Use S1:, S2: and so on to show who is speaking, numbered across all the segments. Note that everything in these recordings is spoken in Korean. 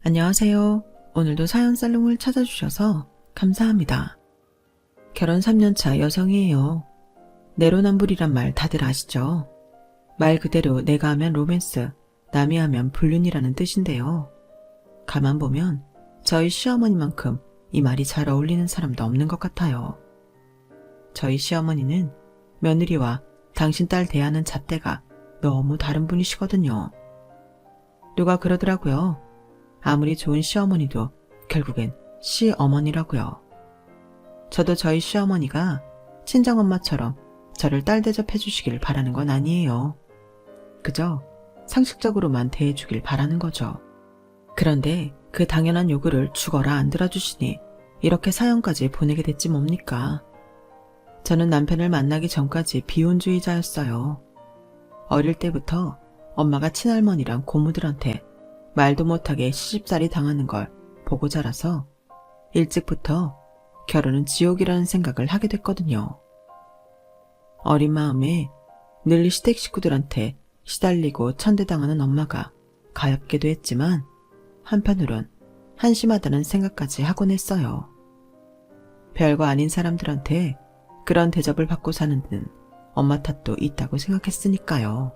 S1: 안녕하세요. 오늘도 사연 살롱을 찾아주셔서 감사합니다. 결혼 3년차 여성이에요. 내로남불이란 말 다들 아시죠? 말 그대로 내가 하면 로맨스, 남이 하면 불륜이라는 뜻인데요. 가만 보면 저희 시어머니만큼 이 말이 잘 어울리는 사람도 없는 것 같아요. 저희 시어머니는 며느리와 당신 딸 대하는 잣대가 너무 다른 분이시거든요. 누가 그러더라고요. 아무리 좋은 시어머니도 결국엔 시어머니라고요. 저도 저희 시어머니가 친정엄마처럼 저를 딸 대접해 주시길 바라는 건 아니에요. 그저 상식적으로만 대해주길 바라는 거죠. 그런데 그 당연한 요구를 죽어라 안 들어주시니 이렇게 사연까지 보내게 됐지 뭡니까? 저는 남편을 만나기 전까지 비혼주의자였어요. 어릴 때부터 엄마가 친할머니랑 고모들한테 말도 못하게 시집살이 당하는 걸 보고 자라서 일찍부터 결혼은 지옥이라는 생각을 하게 됐거든요. 어린 마음에 늘 시댁 식구들한테 시달리고 천대당하는 엄마가 가엾게도 했지만 한편으론 한심하다는 생각까지 하곤 했어요. 별거 아닌 사람들한테 그런 대접을 받고 사는 데는 엄마 탓도 있다고 생각했으니까요.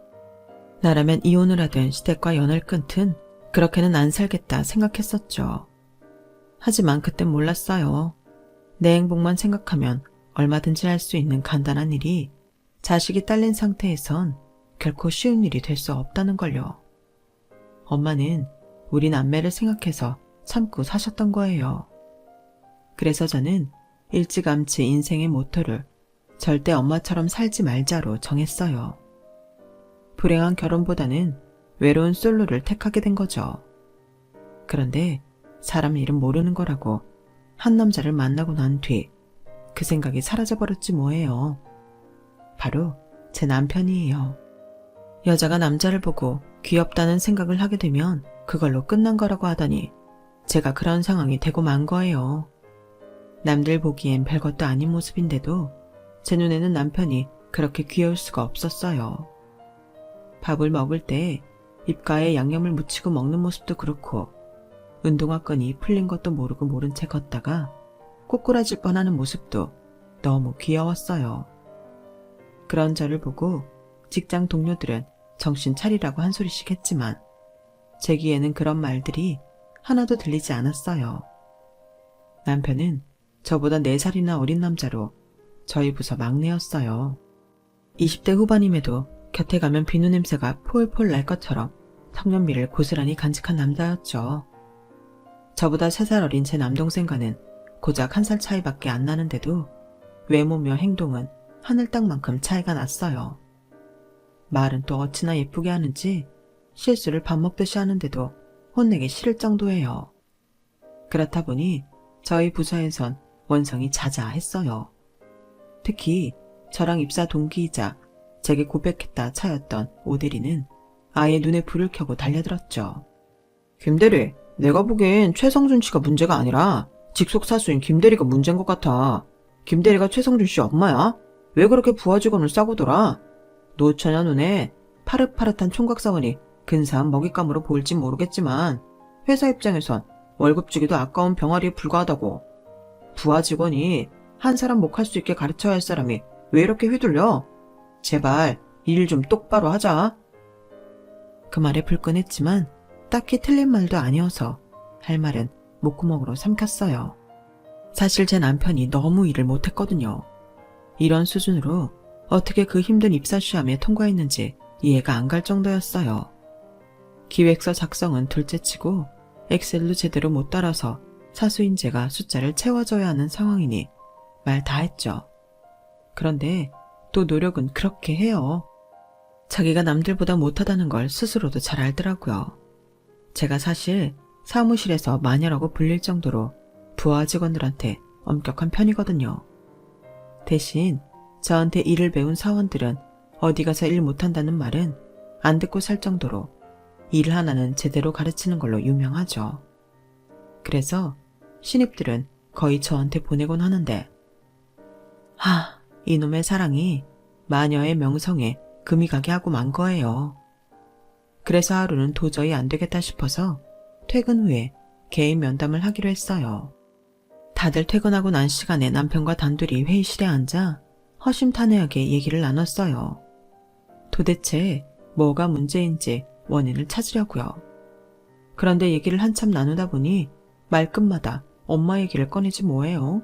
S1: 나라면 이혼을 하든 시댁과 연을 끊든 그렇게는 안 살겠다 생각했었죠. 하지만 그땐 몰랐어요. 내 행복만 생각하면 얼마든지 할 수 있는 간단한 일이 자식이 딸린 상태에선 결코 쉬운 일이 될 수 없다는 걸요. 엄마는 우리 남매를 생각해서 참고 사셨던 거예요. 그래서 저는 일찌감치 인생의 모토를 절대 엄마처럼 살지 말자로 정했어요. 불행한 결혼보다는 외로운 솔로를 택하게 된 거죠. 그런데 사람 일은 모르는 거라고 한 남자를 만나고 난 뒤 그 생각이 사라져버렸지 뭐예요. 바로 제 남편이에요. 여자가 남자를 보고 귀엽다는 생각을 하게 되면 그걸로 끝난 거라고 하더니 제가 그런 상황이 되고 만 거예요. 남들 보기엔 별것도 아닌 모습인데도 제 눈에는 남편이 그렇게 귀여울 수가 없었어요. 밥을 먹을 때 입가에 양념을 묻히고 먹는 모습도 그렇고 운동화끈이 풀린 것도 모르고 모른 채 걷다가 꼬꾸라질 뻔하는 모습도 너무 귀여웠어요. 그런 저를 보고 직장 동료들은 정신 차리라고 한 소리씩 했지만 제 귀에는 그런 말들이 하나도 들리지 않았어요. 남편은 저보다 4살이나 어린 남자로 저희 부서 막내였어요. 20대 후반임에도 곁에 가면 비누 냄새가 폴폴 날 것처럼 청년미를 고스란히 간직한 남자였죠. 저보다 3살 어린 제 남동생과는 고작 1살 차이밖에 안 나는데도 외모며 행동은 하늘 땅만큼 차이가 났어요. 말은 또 어찌나 예쁘게 하는지 실수를 밥 먹듯이 하는데도 혼내기 싫을 정도예요. 그렇다 보니 저희 부서에선 원성이 자자했어요. 특히 저랑 입사 동기이자 제게 고백했다 차였던 오대리는 아예 눈에 불을 켜고 달려들었죠. 김대리, 내가 보기엔 최성준 씨가 문제가 아니라 직속 사수인 김대리가 문제인 것 같아. 김대리가 최성준 씨 엄마야? 왜 그렇게 부하 직원을 싸고더라? 노처녀 눈에 파릇파릇한 총각사원이 근사한 먹잇감으로 보일진 모르겠지만 회사 입장에선 월급 주기도 아까운 병아리에 불과하다고. 부하 직원이 한 사람 목할 수 있게 가르쳐야 할 사람이 왜 이렇게 휘둘려? 제발 일 좀 똑바로 하자. 그 말에 불끈했지만 딱히 틀린 말도 아니어서 할 말은 목구멍으로 삼켰어요. 사실 제 남편이 너무 일을 못했거든요. 이런 수준으로 어떻게 그 힘든 입사 시험에 통과했는지 이해가 안 갈 정도였어요. 기획서 작성은 둘째치고 엑셀로 제대로 못 따라서 사수인 제가 숫자를 채워줘야 하는 상황이니 말 다 했죠. 그런데 또 노력은 그렇게 해요. 자기가 남들보다 못하다는 걸 스스로도 잘 알더라고요. 제가 사실 사무실에서 마녀라고 불릴 정도로 부하 직원들한테 엄격한 편이거든요. 대신 저한테 일을 배운 사원들은 어디 가서 일 못한다는 말은 안 듣고 살 정도로 일 하나는 제대로 가르치는 걸로 유명하죠. 그래서 신입들은 거의 저한테 보내곤 하는데 이놈의 사랑이 마녀의 명성에 금이 가게 하고 만 거예요. 그래서 하루는 도저히 안 되겠다 싶어서 퇴근 후에 개인 면담을 하기로 했어요. 다들 퇴근하고 난 시간에 남편과 단둘이 회의실에 앉아 허심탄회하게 얘기를 나눴어요. 도대체 뭐가 문제인지 원인을 찾으려고요. 그런데 얘기를 한참 나누다 보니 말끝마다 엄마 얘기를 꺼내지 뭐예요.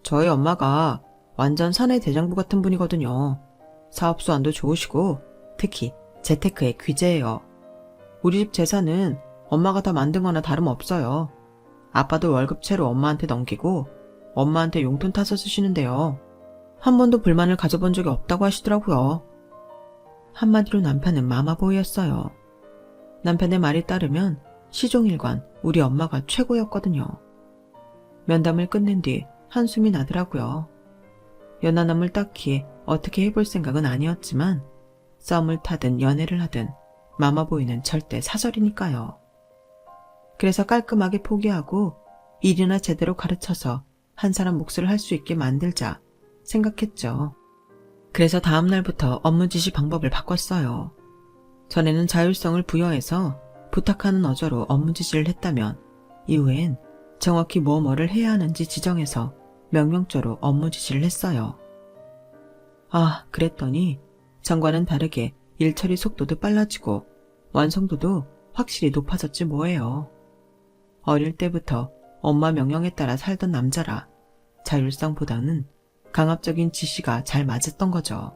S1: 저희 엄마가 완전 사내 대장부 같은 분이거든요. 사업 수완도 좋으시고 특히 재테크에 귀재예요. 우리 집 재산은 엄마가 다 만든 거나 다름없어요. 아빠도 월급채로 엄마한테 넘기고 엄마한테 용돈 타서 쓰시는데요. 한 번도 불만을 가져본 적이 없다고 하시더라고요. 한마디로 남편은 마마보이였어요. 남편의 말이 따르면 시종일관 우리 엄마가 최고였거든요. 면담을 끝낸 뒤 한숨이 나더라고요. 연하남을 딱히 어떻게 해볼 생각은 아니었지만 썸을 타든 연애를 하든 마마보이는 절대 사설이니까요. 그래서 깔끔하게 포기하고 일이나 제대로 가르쳐서 한 사람 몫을 할 수 있게 만들자 생각했죠. 그래서 다음 날부터 업무 지시 방법을 바꿨어요. 전에는 자율성을 부여해서 부탁하는 어조로 업무 지시를 했다면 이후엔 정확히 뭐를 해야 하는지 지정해서 명령조로 업무 지시를 했어요. 그랬더니 전과는 다르게 일 처리 속도도 빨라지고 완성도도 확실히 높아졌지 뭐예요. 어릴 때부터 엄마 명령에 따라 살던 남자라 자율성보다는 강압적인 지시가 잘 맞았던 거죠.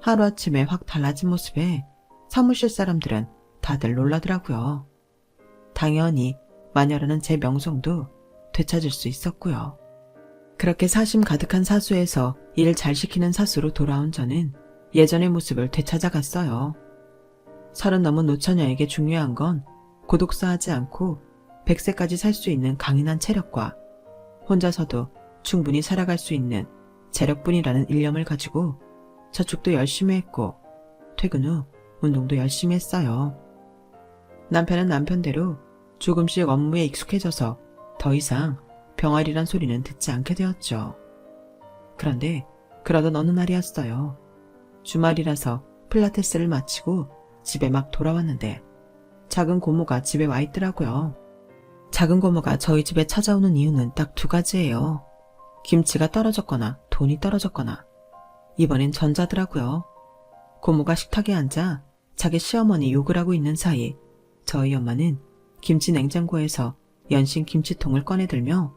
S1: 하루아침에 확 달라진 모습에 사무실 사람들은 다들 놀라더라고요. 당연히 마녀라는 제 명성도 되찾을 수 있었고요. 그렇게 사심 가득한 사수에서 일을 잘 시키는 사수로 돌아온 저는 예전의 모습을 되찾아갔어요. 30 넘은 노처녀에게 중요한 건 고독사하지 않고 100세까지 살 수 있는 강인한 체력과 혼자서도 충분히 살아갈 수 있는 재력뿐이라는 일념을 가지고 저축도 열심히 했고 퇴근 후 운동도 열심히 했어요. 남편은 남편대로 조금씩 업무에 익숙해져서 더 이상 병아리란 소리는 듣지 않게 되었죠. 그런데 그러던 어느 날이었어요. 주말이라서 필라테스를 마치고 집에 막 돌아왔는데 작은 고모가 집에 와 있더라고요. 작은 고모가 저희 집에 찾아오는 이유는 딱 2가지예요. 김치가 떨어졌거나 돈이 떨어졌거나 이번엔 전자더라고요. 고모가 식탁에 앉아 자기 시어머니 욕을 하고 있는 사이 저희 엄마는 김치 냉장고에서 연신 김치통을 꺼내들며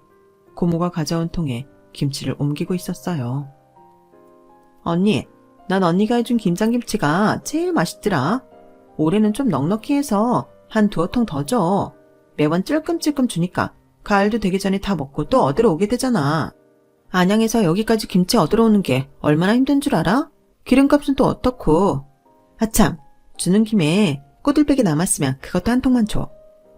S1: 고모가 가져온 통에 김치를 옮기고 있었어요. 언니, 난 언니가 해준 김장김치가 제일 맛있더라. 올해는 좀 넉넉히 해서 한 2통 더 줘. 매번 찔끔찔끔 주니까 가을도 되기 전에 다 먹고 또 얻으러 오게 되잖아. 안양에서 여기까지 김치 얻으러 오는 게 얼마나 힘든 줄 알아? 기름값은 또 어떻고. 아참, 주는 김에 꼬들빼기 남았으면 그것도 한 통만 줘.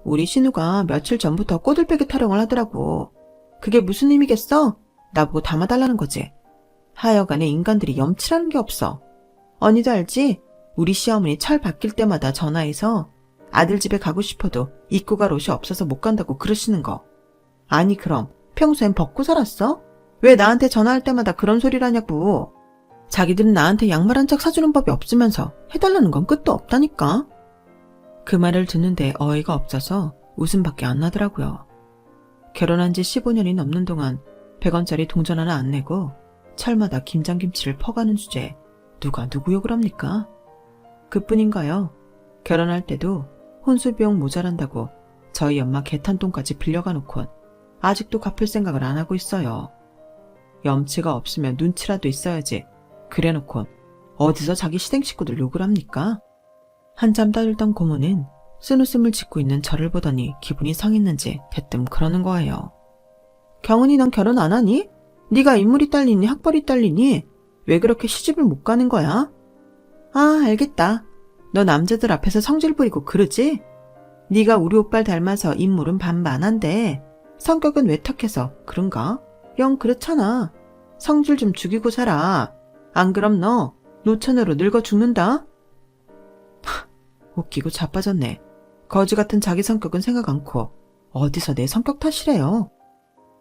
S1: 우리 신우가 며칠 전부터 꼬들빼기 타령을 하더라고. 그게 무슨 의미겠어? 나보고 담아달라는 거지. 하여간에 인간들이 염치라는 게 없어. 언니도 알지? 우리 시어머니 철 바뀔 때마다 전화해서 아들 집에 가고 싶어도 입고 갈 옷이 없어서 못 간다고 그러시는 거. 아니 그럼 평소엔 벗고 살았어? 왜 나한테 전화할 때마다 그런 소리를 하냐고. 자기들은 나한테 양말 한 짝 사주는 법이 없으면서 해달라는 건 끝도 없다니까. 그 말을 듣는데 어이가 없어서 웃음밖에 안 나더라고요. 결혼한 지 15년이 넘는 동안 100원짜리 동전 하나 안 내고 철마다 김장김치를 퍼가는 주제에 누가 누구 욕을 합니까? 그뿐인가요? 결혼할 때도 혼수비용 모자란다고 저희 엄마 개탄돈까지 빌려가 놓곤 아직도 갚을 생각을 안 하고 있어요. 염치가 없으면 눈치라도 있어야지. 그래놓곤 어디서 자기 시댁 식구들 욕을 합니까? 한참 떠들던 고모는 쓴웃음을 짓고 있는 저를 보더니 기분이 상했는지 대뜸 그러는 거예요. 경은이 넌 결혼 안 하니? 네가 인물이 딸리니 학벌이 딸리니? 왜 그렇게 시집을 못 가는 거야? 알겠다. 너 남자들 앞에서 성질 부리고 그러지? 네가 우리 오빠를 닮아서 인물은 반반한데 성격은 외탁해서 그런가? 영 그렇잖아. 성질 좀 죽이고 살아. 안 그럼 너 노처녀로 늙어 죽는다? 웃기고 자빠졌네. 거지 같은 자기 성격은 생각 않고 어디서 내 성격 탓이래요.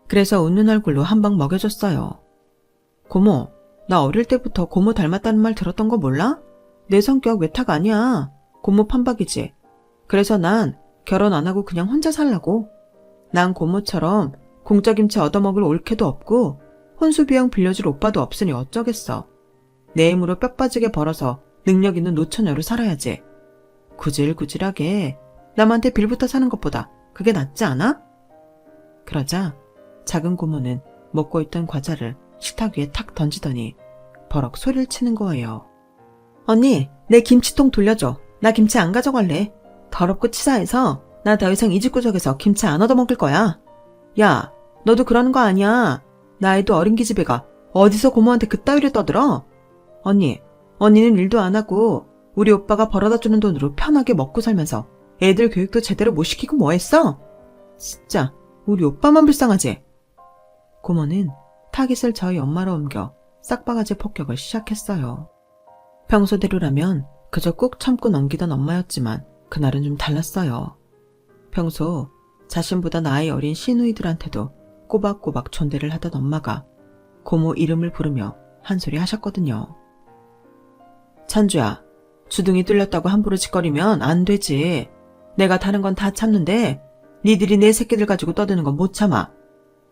S1: 그래서 웃는 얼굴로 한 방 먹여줬어요. 고모, 나 어릴 때부터 고모 닮았다는 말 들었던 거 몰라? 내 성격 외탁 아니야. 고모 판박이지. 그래서 난 결혼 안 하고 그냥 혼자 살라고. 난 고모처럼 공짜 김치 얻어먹을 올케도 없고 혼수 비용 빌려줄 오빠도 없으니 어쩌겠어. 내 힘으로 뼈 빠지게 벌어서 능력 있는 노처녀로 살아야지. 구질구질하게 남한테 빌부터 사는 것보다 그게 낫지 않아? 그러자 작은 고모는 먹고 있던 과자를 식탁 위에 탁 던지더니 버럭 소리를 치는 거예요. 언니, 내 김치통 돌려줘. 나 김치 안 가져갈래. 더럽고 치사해서 나 더 이상 이 집구석에서 김치 안 얻어먹을 거야. 야, 너도 그러는 거 아니야. 나이도 어린 기집애가 어디서 고모한테 그따위를 떠들어? 언니는 일도 안 하고 우리 오빠가 벌어다 주는 돈으로 편하게 먹고 살면서 애들 교육도 제대로 못 시키고 뭐 했어? 진짜 우리 오빠만 불쌍하지? 고모는 타깃을 저희 엄마로 옮겨 싹바가지 폭격을 시작했어요. 평소대로라면 그저 꾹 참고 넘기던 엄마였지만 그날은 좀 달랐어요. 평소 자신보다 나이 어린 시누이들한테도 꼬박꼬박 존대를 하던 엄마가 고모 이름을 부르며 한 소리 하셨거든요. 찬주야, 주둥이 뚫렸다고 함부로 짓거리면 안 되지. 내가 다른 건 다 참는데 니들이 내 새끼들 가지고 떠드는 건 못 참아.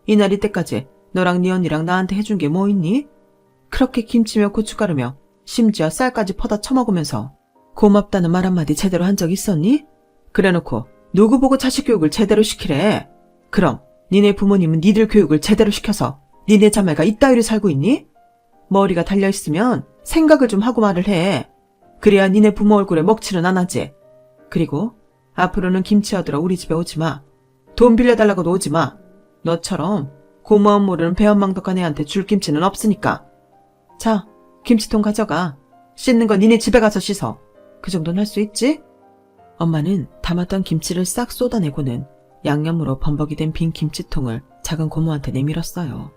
S1: 이날 이때까지 너랑 네 언니랑 나한테 해준 게 뭐 있니? 그렇게 김치며 고춧가루며 심지어 쌀까지 퍼다 처먹으면서 고맙다는 말 한마디 제대로 한 적 있었니? 그래놓고 누구 보고 자식 교육을 제대로 시키래. 그럼 니네 부모님은 니들 교육을 제대로 시켜서 니네 자매가 이따위로 살고 있니? 머리가 달려있으면 생각을 좀 하고 말을 해. 그래야 니네 부모 얼굴에 먹칠은 안 하지. 그리고 앞으로는 김치 얻으러 우리 집에 오지 마. 돈 빌려달라고도 오지 마. 너처럼 고마움 모르는 배은망덕한 애한테 줄 김치는 없으니까. 자, 김치통 가져가. 씻는 건 니네 집에 가서 씻어. 그 정도는 할 수 있지? 엄마는 담았던 김치를 싹 쏟아내고는 양념으로 범벅이 된 빈 김치통을 작은 고모한테 내밀었어요.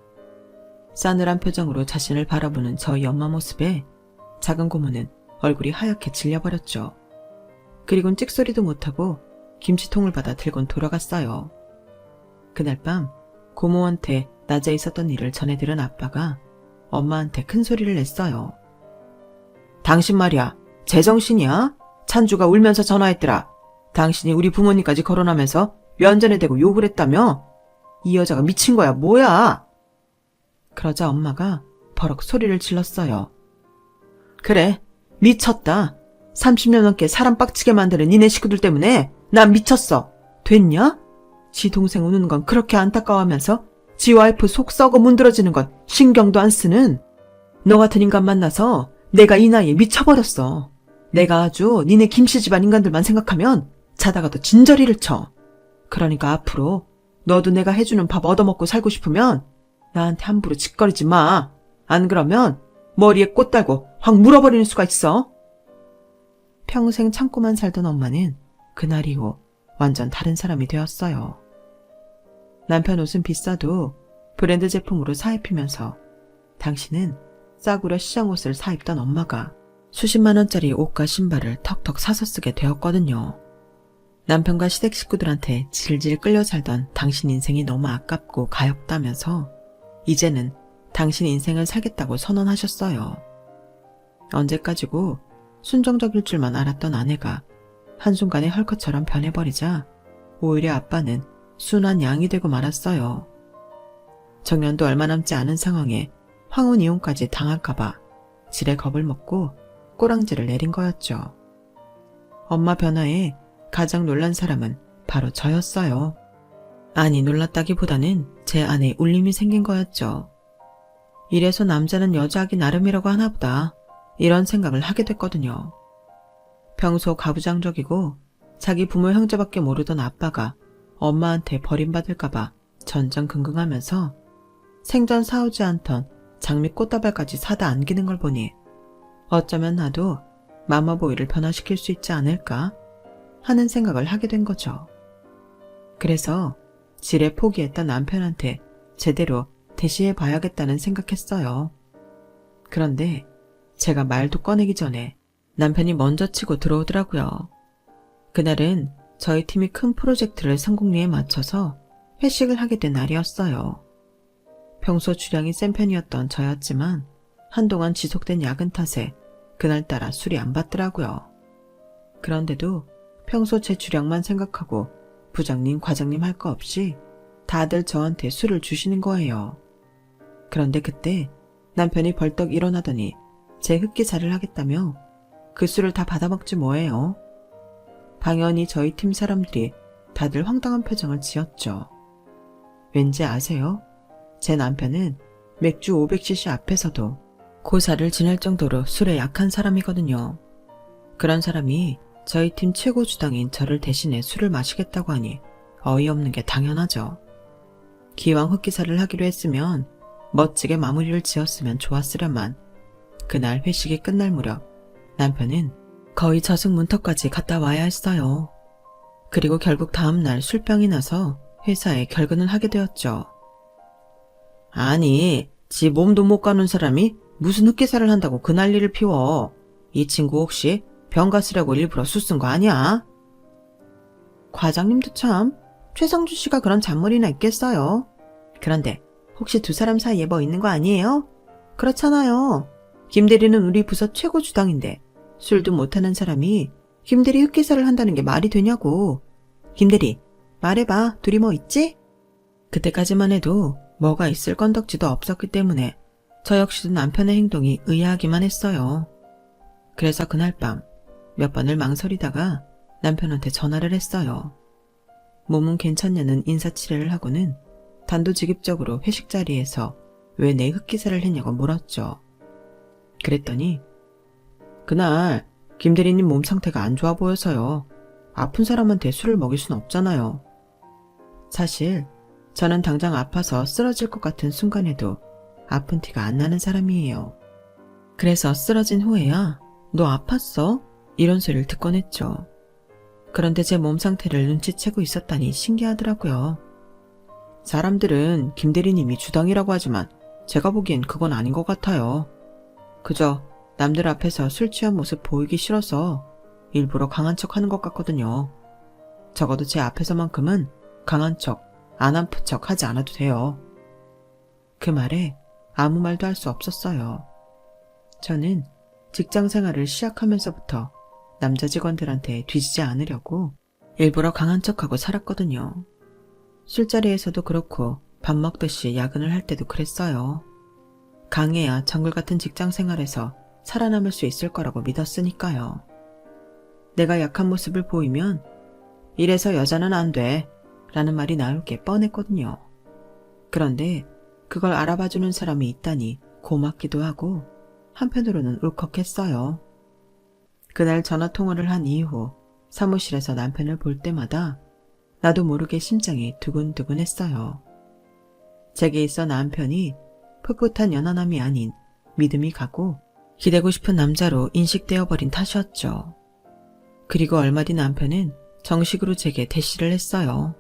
S1: 싸늘한 표정으로 자신을 바라보는 저희 엄마 모습에 작은 고모는 얼굴이 하얗게 질려버렸죠. 그리곤 찍소리도 못하고 김치통을 받아 들곤 돌아갔어요. 그날 밤 고모한테 낮에 있었던 일을 전해 들은 아빠가 엄마한테 큰 소리를 냈어요. 당신 말이야, 제정신이야? 찬주가 울면서 전화했더라. 당신이 우리 부모님까지 거론하면서 면전에 대고 욕을 했다며? 이 여자가 미친 거야, 뭐야? 그러자 엄마가 버럭 소리를 질렀어요. 그래, 미쳤다. 30년 넘게 사람 빡치게 만드는 니네 식구들 때문에 난 미쳤어. 됐냐? 지 동생 우는 건 그렇게 안타까워하면서 지 와이프 속 썩어 문드러지는 건 신경도 안 쓰는 너 같은 인간 만나서 내가 이 나이에 미쳐버렸어. 내가 아주 니네 김씨 집안 인간들만 생각하면 자다가도 진저리를 쳐. 그러니까 앞으로 너도 내가 해주는 밥 얻어먹고 살고 싶으면 나한테 함부로 짓거리지 마. 안 그러면 머리에 꽃 달고 확 물어버리는 수가 있어. 평생 참고만 살던 엄마는 그날 이후 완전 다른 사람이 되었어요. 남편 옷은 비싸도 브랜드 제품으로 사입히면서 당신은 싸구려 시장 옷을 사입던 엄마가 수십만 원짜리 옷과 신발을 턱턱 사서 쓰게 되었거든요. 남편과 시댁 식구들한테 질질 끌려 살던 당신 인생이 너무 아깝고 가엾다면서 이제는 당신 인생을 살겠다고 선언하셨어요. 언제까지고 순정적일 줄만 알았던 아내가 한순간에 헐크처럼 변해버리자 오히려 아빠는 순한 양이 되고 말았어요. 정년도 얼마 남지 않은 상황에 황혼 이혼까지 당할까봐 지레 겁을 먹고 꼬랑지를 내린 거였죠. 엄마 변화에 가장 놀란 사람은 바로 저였어요. 아니, 놀랐다기보다는 제 안에 울림이 생긴 거였죠. 이래서 남자는 여자하기 나름이라고 하나보다 이런 생각을 하게 됐거든요. 평소 가부장적이고 자기 부모 형제밖에 모르던 아빠가 엄마한테 버림받을까봐 전전긍긍하면서 생전 사오지 않던 장미 꽃다발까지 사다 안기는 걸 보니 어쩌면 나도 마마보이를 변화시킬 수 있지 않을까 하는 생각을 하게 된 거죠. 그래서 지레 포기했던 남편한테 제대로 대시해봐야겠다는 생각했어요. 그런데 제가 말도 꺼내기 전에 남편이 먼저 치고 들어오더라고요. 그날은 저희 팀이 큰 프로젝트를 성공리에 맞춰서 회식을 하게 된 날이었어요. 평소 주량이 센 편이었던 저였지만 한동안 지속된 야근 탓에 그날따라 술이 안 받더라고요. 그런데도 평소 제 주량만 생각하고 부장님, 과장님 할 거 없이 다들 저한테 술을 주시는 거예요. 그런데 그때 남편이 벌떡 일어나더니 제 흑기사를 하겠다며 그 술을 다 받아먹지 뭐예요. 당연히 저희 팀 사람들이 다들 황당한 표정을 지었죠. 왠지 아세요? 제 남편은 맥주 500cc 앞에서도 고사를 지낼 정도로 술에 약한 사람이거든요. 그런 사람이 저희 팀 최고 주당인 저를 대신해 술을 마시겠다고 하니 어이없는 게 당연하죠. 기왕 흑기사를 하기로 했으면 멋지게 마무리를 지었으면 좋았으련만 그날 회식이 끝날 무렵 남편은 거의 저승문턱까지 갔다 와야 했어요. 그리고 결국 다음날 술병이 나서 회사에 결근을 하게 되었죠. 아니, 지 몸도 못 가는 사람이 무슨 흑기사를 한다고 그 난리를 피워. 이 친구 혹시 병가 쓰려고 일부러 수 쓴 거 아니야? 과장님도 참 최성주 씨가 그런 잔머리나 있겠어요. 그런데 혹시 두 사람 사이에 뭐 있는 거 아니에요? 그렇잖아요. 김대리는 우리 부서 최고 주당인데 술도 못하는 사람이 김대리 흑기사를 한다는 게 말이 되냐고. 김대리, 말해봐. 둘이 뭐 있지? 그때까지만 해도 뭐가 있을 건덕지도 없었기 때문에 저 역시도 남편의 행동이 의아하기만 했어요. 그래서 그날 밤 몇 번을 망설이다가 남편한테 전화를 했어요. 몸은 괜찮냐는 인사치레를 하고는 단도직입적으로 회식 자리에서 왜 내 흑기사를 했냐고 물었죠. 그랬더니 그날 김 대리님 몸 상태가 안 좋아 보여서요. 아픈 사람한테 술을 먹일 순 없잖아요. 사실 저는 당장 아파서 쓰러질 것 같은 순간에도 아픈 티가 안 나는 사람이에요. 그래서 쓰러진 후에야 너 아팠어? 이런 소리를 듣곤 했죠. 그런데 제 몸 상태를 눈치채고 있었다니 신기하더라고요. 사람들은 김 대리님이 주당이라고 하지만 제가 보기엔 그건 아닌 것 같아요. 그저 남들 앞에서 술 취한 모습 보이기 싫어서 일부러 강한 척 하는 것 같거든요. 적어도 제 앞에서만큼은 강한 척, 안 아픈 척 하지 않아도 돼요. 그 말에 아무 말도 할 수 없었어요. 저는 직장 생활을 시작하면서부터 남자 직원들한테 뒤지지 않으려고 일부러 강한 척하고 살았거든요. 술자리에서도 그렇고 밥 먹듯이 야근을 할 때도 그랬어요. 강해야 정글 같은 직장 생활에서 살아남을 수 있을 거라고 믿었으니까요. 내가 약한 모습을 보이면 이래서 여자는 안 돼 라는 말이 나올 게 뻔했거든요. 그런데 그걸 알아봐주는 사람이 있다니 고맙기도 하고 한편으로는 울컥했어요. 그날 전화통화를 한 이후 사무실에서 남편을 볼 때마다 나도 모르게 심장이 두근두근했어요. 제게 있어 남편이 풋풋한 연하남이 아닌 믿음이 가고 기대고 싶은 남자로 인식되어 버린 탓이었죠. 그리고 얼마 뒤 남편은 정식으로 제게 대시를 했어요.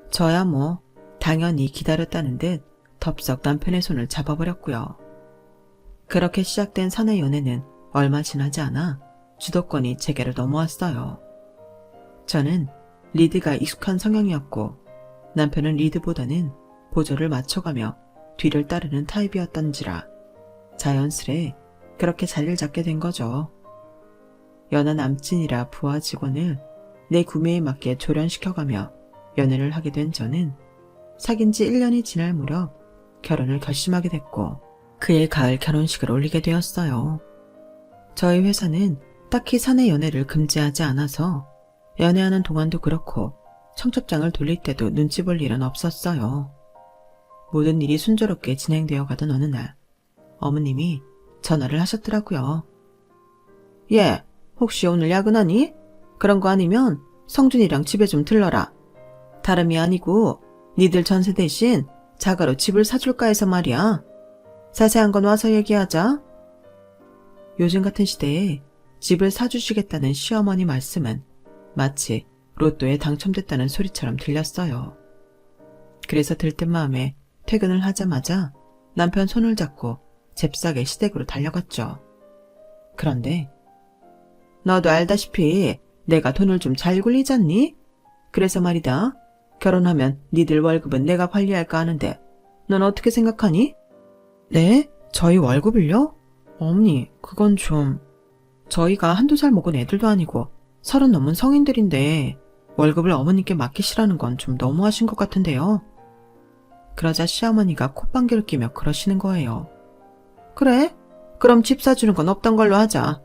S1: 저야 뭐 당연히 기다렸다는 듯 덥석 남편의 손을 잡아버렸고요. 그렇게 시작된 사내 연애는 얼마 지나지 않아 주도권이 제게로 넘어왔어요. 저는 리드가 익숙한 성향이었고 남편은 리드보다는 보조를 맞춰가며 뒤를 따르는 타입이었던지라 자연스레 그렇게 자리를 잡게 된 거죠. 연하 남친이라 부하 직원을 내 구매에 맞게 조련시켜가며 연애를 하게 된 저는 사귄 지 1년이 지날 무렵 결혼을 결심하게 됐고 그해 가을 결혼식을 올리게 되었어요. 저희 회사는 딱히 사내 연애를 금지하지 않아서 연애하는 동안도 그렇고 청첩장을 돌릴 때도 눈치 볼 일은 없었어요. 모든 일이 순조롭게 진행되어 가던 어느 날 어머님이 전화를 하셨더라고요. 얘, 혹시 오늘 야근하니? 그런 거 아니면 성준이랑 집에 좀 들러라. 다름이 아니고 니들 전세 대신 자가로 집을 사줄까 해서 말이야. 자세한 건 와서 얘기하자. 요즘 같은 시대에 집을 사주시겠다는 시어머니 말씀은 마치 로또에 당첨됐다는 소리처럼 들렸어요. 그래서 들뜬 마음에 퇴근을 하자마자 남편 손을 잡고 잽싸게 시댁으로 달려갔죠. 그런데 너도 알다시피 내가 돈을 좀 잘 굴리잖니? 그래서 말이다. 결혼하면 니들 월급은 내가 관리할까 하는데 넌 어떻게 생각하니? 네? 저희 월급을요? 어머니, 그건 좀... 저희가 한두 살 먹은 애들도 아니고 30 넘은 성인들인데 월급을 어머님께 맡기시라는 건 좀 너무하신 것 같은데요. 그러자 시어머니가 콧방귀를 끼며 그러시는 거예요. 그래? 그럼 집 사주는 건 없던 걸로 하자.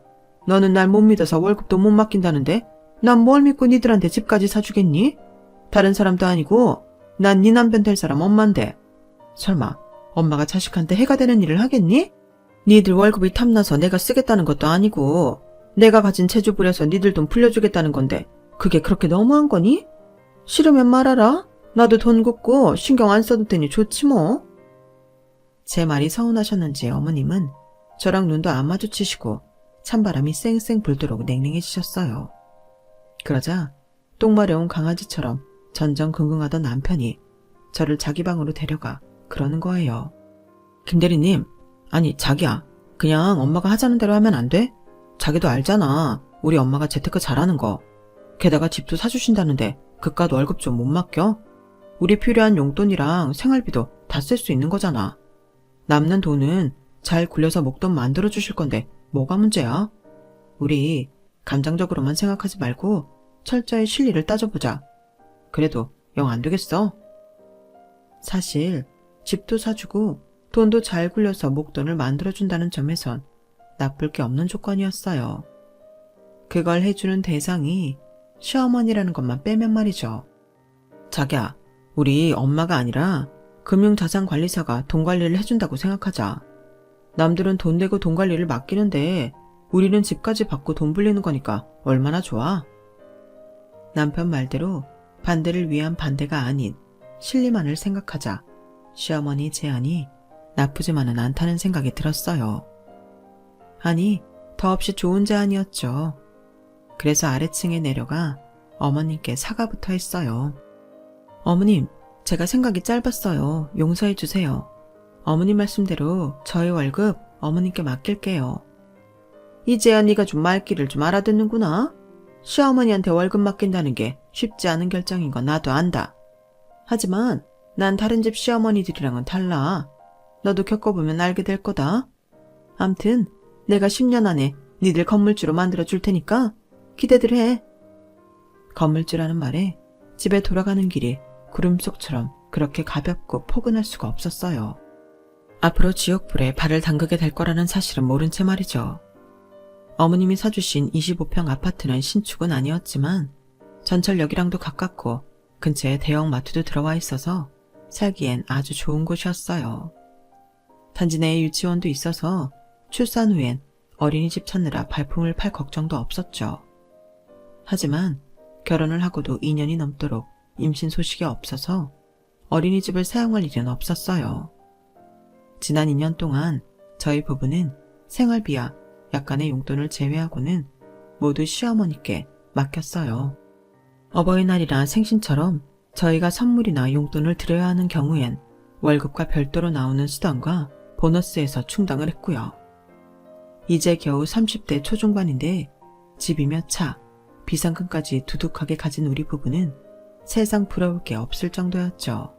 S1: 너는 날 못 믿어서 월급도 못 맡긴다는데 난 뭘 믿고 니들한테 집까지 사주겠니? 다른 사람도 아니고 난 네 남편 될 사람 엄만데. 설마 엄마가 자식한테 해가 되는 일을 하겠니? 니들 월급이 탐나서 내가 쓰겠다는 것도 아니고 내가 가진 재주 부려서 니들 돈 불려주겠다는 건데 그게 그렇게 너무한 거니? 싫으면 말아라. 나도 돈 굽고 신경 안 써도 되니 좋지 뭐. 제 말이 서운하셨는지 어머님은 저랑 눈도 안 마주치시고 찬바람이 쌩쌩 불도록 냉랭해지셨어요. 그러자 똥마려운 강아지처럼 전전긍긍하던 남편이 저를 자기 방으로 데려가 그러는 거예요. 김대리님, 아니 자기야, 그냥 엄마가 하자는 대로 하면 안 돼? 자기도 알잖아. 우리 엄마가 재테크 잘하는 거. 게다가 집도 사주신다는데 그깟 월급 좀 못 맡겨? 우리 필요한 용돈이랑 생활비도 다 쓸 수 있는 거잖아. 남는 돈은 잘 굴려서 목돈 만들어 주실 건데 뭐가 문제야? 우리 감정적으로만 생각하지 말고 철저히 실리를 따져보자. 그래도 영 안 되겠어? 사실 집도 사주고 돈도 잘 굴려서 목돈을 만들어준다는 점에선 나쁠 게 없는 조건이었어요. 그걸 해주는 대상이 시어머니라는 것만 빼면 말이죠. 자기야, 우리 엄마가 아니라 금융자산관리사가 돈 관리를 해준다고 생각하자. 남들은 돈 내고 돈 관리를 맡기는데 우리는 집까지 받고 돈 불리는 거니까 얼마나 좋아. 남편 말대로 반대를 위한 반대가 아닌 실리만을 생각하자 시어머니 제안이 나쁘지만은 않다는 생각이 들었어요. 아니, 더없이 좋은 제안이었죠. 그래서 아래층에 내려가 어머님께 사과부터 했어요. 어머님, 제가 생각이 짧았어요. 용서해 주세요. 어머님 말씀대로 저희 월급 어머님께 맡길게요. 이제야 네가 좀 말귀를 좀 알아듣는구나. 시어머니한테 월급 맡긴다는 게 쉽지 않은 결정인 건 나도 안다. 하지만 난 다른 집 시어머니들이랑은 달라. 너도 겪어보면 알게 될 거다. 암튼 내가 10년 안에 니들 건물주로 만들어 줄 테니까 기대들 해. 건물주라는 말에 집에 돌아가는 길이 구름 속처럼 그렇게 가볍고 포근할 수가 없었어요. 앞으로 지옥불에 발을 담그게 될 거라는 사실은 모른 채 말이죠. 어머님이 사주신 25평 아파트는 신축은 아니었지만 전철역이랑도 가깝고 근처에 대형 마트도 들어와 있어서 살기엔 아주 좋은 곳이었어요. 단지 내에 유치원도 있어서 출산 후엔 어린이집 찾느라 발품을 팔 걱정도 없었죠. 하지만 결혼을 하고도 2년이 넘도록 임신 소식이 없어서 어린이집을 사용할 일은 없었어요. 지난 2년 동안 저희 부부는 생활비와 약간의 용돈을 제외하고는 모두 시어머니께 맡겼어요. 어버이날이나 생신처럼 저희가 선물이나 용돈을 드려야 하는 경우엔 월급과 별도로 나오는 수당과 보너스에서 충당을 했고요. 이제 겨우 30대 초중반인데 집이며 차, 비상금까지 두둑하게 가진 우리 부부는 세상 부러울 게 없을 정도였죠.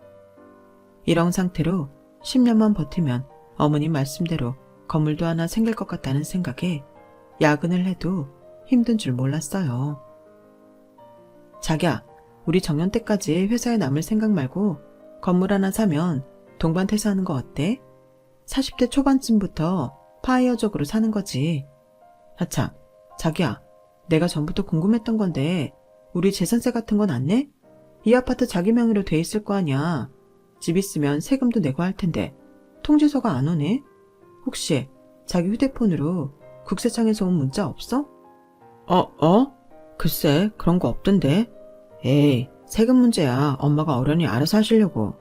S1: 이런 상태로 10년만 버티면 어머님 말씀대로 건물도 하나 생길 것 같다는 생각에 야근을 해도 힘든 줄 몰랐어요. 자기야, 우리 정년 때까지 회사에 남을 생각 말고 건물 하나 사면 동반 퇴사하는 거 어때? 40대 초반쯤부터 파이어족으로 사는 거지. 하참, 자기야, 내가 전부터 궁금했던 건데 우리 재산세 같은 건 안 내? 이 아파트 자기 명의로 돼 있을 거 아니야. 집 있으면 세금도 내고 할 텐데 통지서가 안 오네? 혹시 자기 휴대폰으로 국세청에서 온 문자 없어? 글쎄, 그런 거 없던데. 에이, 세금 문제야. 엄마가 어련히 알아서 하시려고.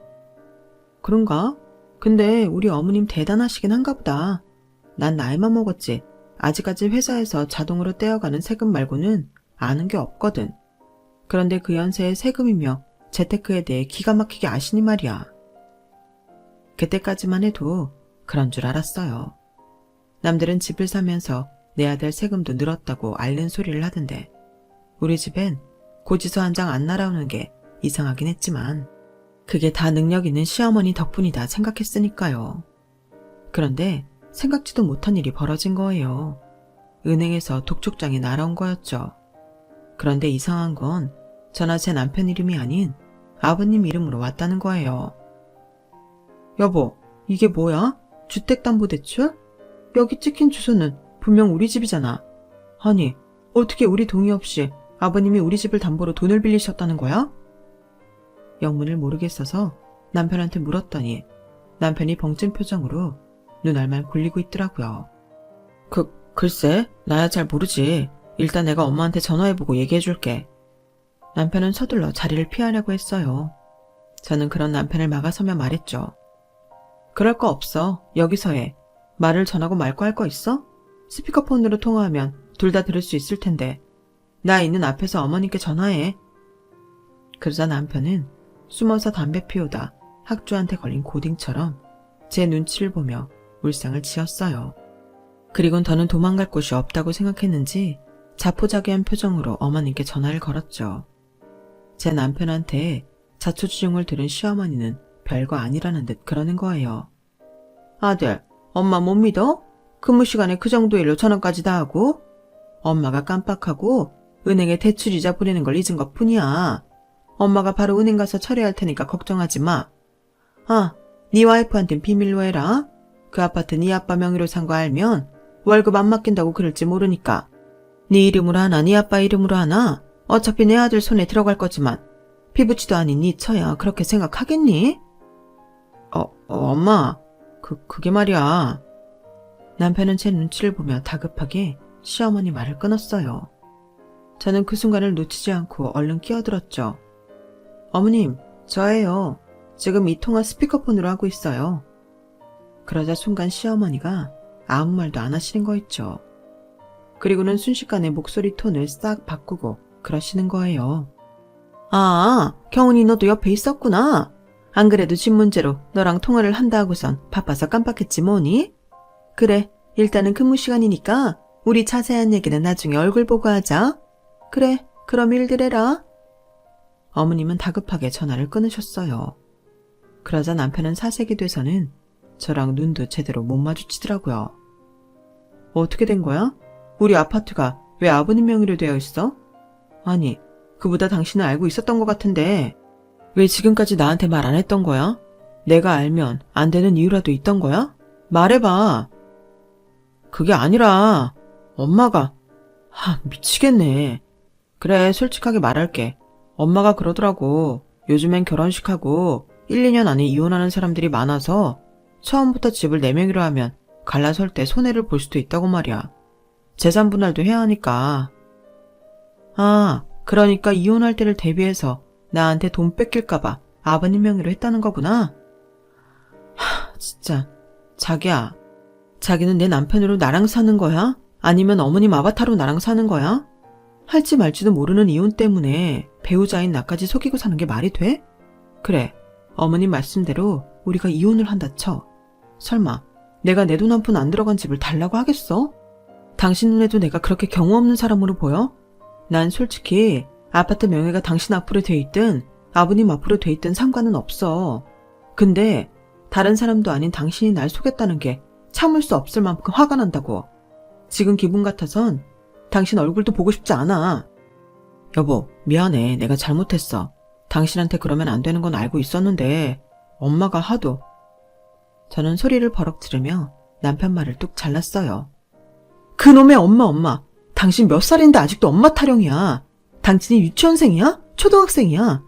S1: 그런가? 근데 우리 어머님 대단하시긴 한가 보다. 난 나이만 먹었지 아직까지 회사에서 자동으로 떼어가는 세금 말고는 아는 게 없거든. 그런데 그 연세의 세금이며 재테크에 대해 기가 막히게 아시니 말이야. 그때까지만 해도 그런 줄 알았어요. 남들은 집을 사면서 내야 될 세금도 늘었다고 앓는 소리를 하던데 우리 집엔 고지서 한 장 안 날아오는 게 이상하긴 했지만 그게 다 능력 있는 시어머니 덕분이다 생각했으니까요. 그런데 생각지도 못한 일이 벌어진 거예요. 은행에서 독촉장이 날아온 거였죠. 그런데 이상한 건 전화 제 남편 이름이 아닌 아버님 이름으로 왔다는 거예요. 여보, 이게 뭐야? 주택담보대출? 여기 찍힌 주소는 분명 우리 집이잖아. 아니, 어떻게 우리 동의 없이 아버님이 우리 집을 담보로 돈을 빌리셨다는 거야? 영문을 모르겠어서 남편한테 물었더니 남편이 벙찐 표정으로 눈알만 굴리고 있더라고요. 글쎄, 나야 잘 모르지. 일단 내가 엄마한테 전화해보고 얘기해줄게. 남편은 서둘러 자리를 피하려고 했어요. 저는 그런 남편을 막아서며 말했죠. 그럴 거 없어. 여기서 해. 말을 전하고 말고 할 거 있어? 스피커폰으로 통화하면 둘 다 들을 수 있을 텐데. 나 있는 앞에서 어머니께 전화해. 그러자 남편은 숨어서 담배 피우다 학주한테 걸린 고딩처럼 제 눈치를 보며 울상을 지었어요. 그리곤 더는 도망갈 곳이 없다고 생각했는지 자포자기한 표정으로 어머님께 전화를 걸었죠. 제 남편한테 자초지종을 들은 시어머니는 별거 아니라는 듯 그러는 거예요. 아들, 엄마 못 믿어? 근무 시간에 그 정도 일로 전화까지 다 하고? 엄마가 깜빡하고 은행에 대출이자 보내는 걸 잊은 것 뿐이야. 엄마가 바로 은행 가서 처리할 테니까 걱정하지 마. 아, 네 와이프한텐 비밀로 해라. 그 아파트 네 아빠 명의로 산 거 알면 월급 안 맡긴다고 그럴지 모르니까. 네 이름으로 하나 네 아빠 이름으로 하나 어차피 내 아들 손에 들어갈 거지만 피부치도 아닌 네 처야 그렇게 생각하겠니? 엄마, 그게 말이야. 남편은 제 눈치를 보며 다급하게 시어머니 말을 끊었어요. 저는 그 순간을 놓치지 않고 얼른 끼어들었죠. 어머님, 저예요. 지금 이 통화 스피커폰으로 하고 있어요. 그러자 순간 시어머니가 아무 말도 안 하시는 거 있죠. 그리고는 순식간에 목소리 톤을 싹 바꾸고 그러시는 거예요. 아, 경훈이 너도 옆에 있었구나. 안 그래도 집 문제로 너랑 통화를 한다 하고선 바빠서 깜빡했지 뭐니? 그래, 일단은 근무 시간이니까 우리 자세한 얘기는 나중에 얼굴 보고 하자. 그래, 그럼 일들 해라. 어머님은 다급하게 전화를 끊으셨어요. 그러자 남편은 사색이 돼서는 저랑 눈도 제대로 못 마주치더라고요. 어떻게 된 거야? 우리 아파트가 왜 아버님 명의로 되어 있어? 아니, 그보다 당신은 알고 있었던 것 같은데 왜 지금까지 나한테 말 안 했던 거야? 내가 알면 안 되는 이유라도 있던 거야? 말해봐. 그게 아니라 엄마가 미치겠네. 그래, 솔직하게 말할게. 엄마가 그러더라고. 요즘엔 결혼식하고 1, 2년 안에 이혼하는 사람들이 많아서 처음부터 집을 내 명의로 하면 갈라설 때 손해를 볼 수도 있다고 말이야. 재산 분할도 해야 하니까. 아, 그러니까 이혼할 때를 대비해서 나한테 돈 뺏길까봐 아버님 명의로 했다는 거구나. 진짜. 자기야, 자기는 내 남편으로 나랑 사는 거야? 아니면 어머님 아바타로 나랑 사는 거야? 할지 말지도 모르는 이혼 때문에 배우자인 나까지 속이고 사는 게 말이 돼? 그래, 어머님 말씀대로 우리가 이혼을 한다 쳐. 설마 내가 내 돈 한 푼 안 들어간 집을 달라고 하겠어? 당신 눈에도 내가 그렇게 경우 없는 사람으로 보여? 난 솔직히 아파트 명의가 당신 앞으로 돼 있든 아버님 앞으로 돼 있든 상관은 없어. 근데 다른 사람도 아닌 당신이 날 속였다는 게 참을 수 없을 만큼 화가 난다고. 지금 기분 같아선 당신 얼굴도 보고 싶지 않아. 여보, 미안해. 내가 잘못했어. 당신한테 그러면 안 되는 건 알고 있었는데 엄마가 하도. 저는 소리를 버럭 지르며 남편 말을 뚝 잘랐어요. 그놈의 엄마. 당신 몇 살인데 아직도 엄마 타령이야. 당신이 유치원생이야? 초등학생이야?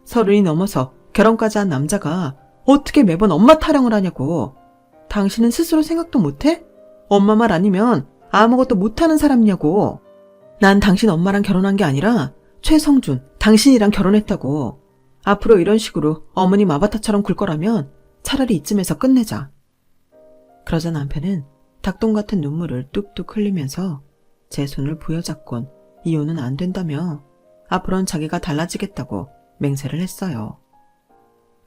S1: 30이 넘어서 결혼까지 한 남자가 어떻게 매번 엄마 타령을 하냐고. 당신은 스스로 생각도 못해? 엄마 말 아니면 아무것도 못하는 사람이냐고. 난 당신 엄마랑 결혼한 게 아니라 최성준, 당신이랑 결혼했다고. 앞으로 이런 식으로 어머님 아바타처럼 굴 거라면 차라리 이쯤에서 끝내자. 그러자 남편은 닭똥 같은 눈물을 뚝뚝 흘리면서 제 손을 부여잡곤 이혼은 안 된다며 앞으로는 자기가 달라지겠다고 맹세를 했어요.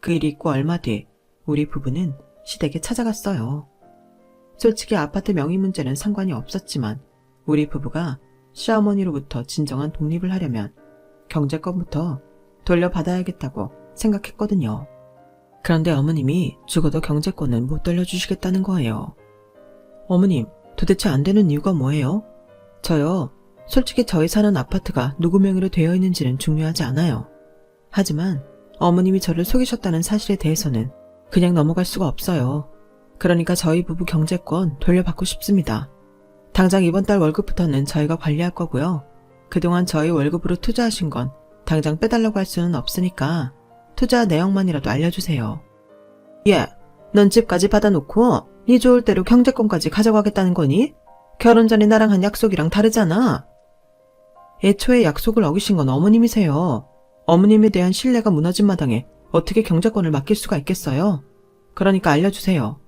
S1: 그 일이 있고 얼마 뒤 우리 부부는 시댁에 찾아갔어요. 솔직히 아파트 명의 문제는 상관이 없었지만 우리 부부가 시어머니로부터 진정한 독립을 하려면 경제권부터 돌려받아야겠다고 생각했거든요. 그런데 어머님이 죽어도 경제권은 못 돌려주시겠다는 거예요. 어머님, 도대체 안 되는 이유가 뭐예요? 저요, 솔직히 저희 사는 아파트가 누구 명의로 되어 있는지는 중요하지 않아요. 하지만 어머님이 저를 속이셨다는 사실에 대해서는 그냥 넘어갈 수가 없어요. 그러니까 저희 부부 경제권 돌려받고 싶습니다. 당장 이번 달 월급부터는 저희가 관리할 거고요. 그동안 저희 월급으로 투자하신 건 당장 빼달라고 할 수는 없으니까 투자 내역만이라도 알려주세요. 예, 넌 집까지 받아놓고 네 좋을 대로 경제권까지 가져가겠다는 거니? 결혼 전에 나랑 한 약속이랑 다르잖아. 애초에 약속을 어기신 건 어머님이세요. 어머님에 대한 신뢰가 무너진 마당에 어떻게 경제권을 맡길 수가 있겠어요? 그러니까 알려주세요.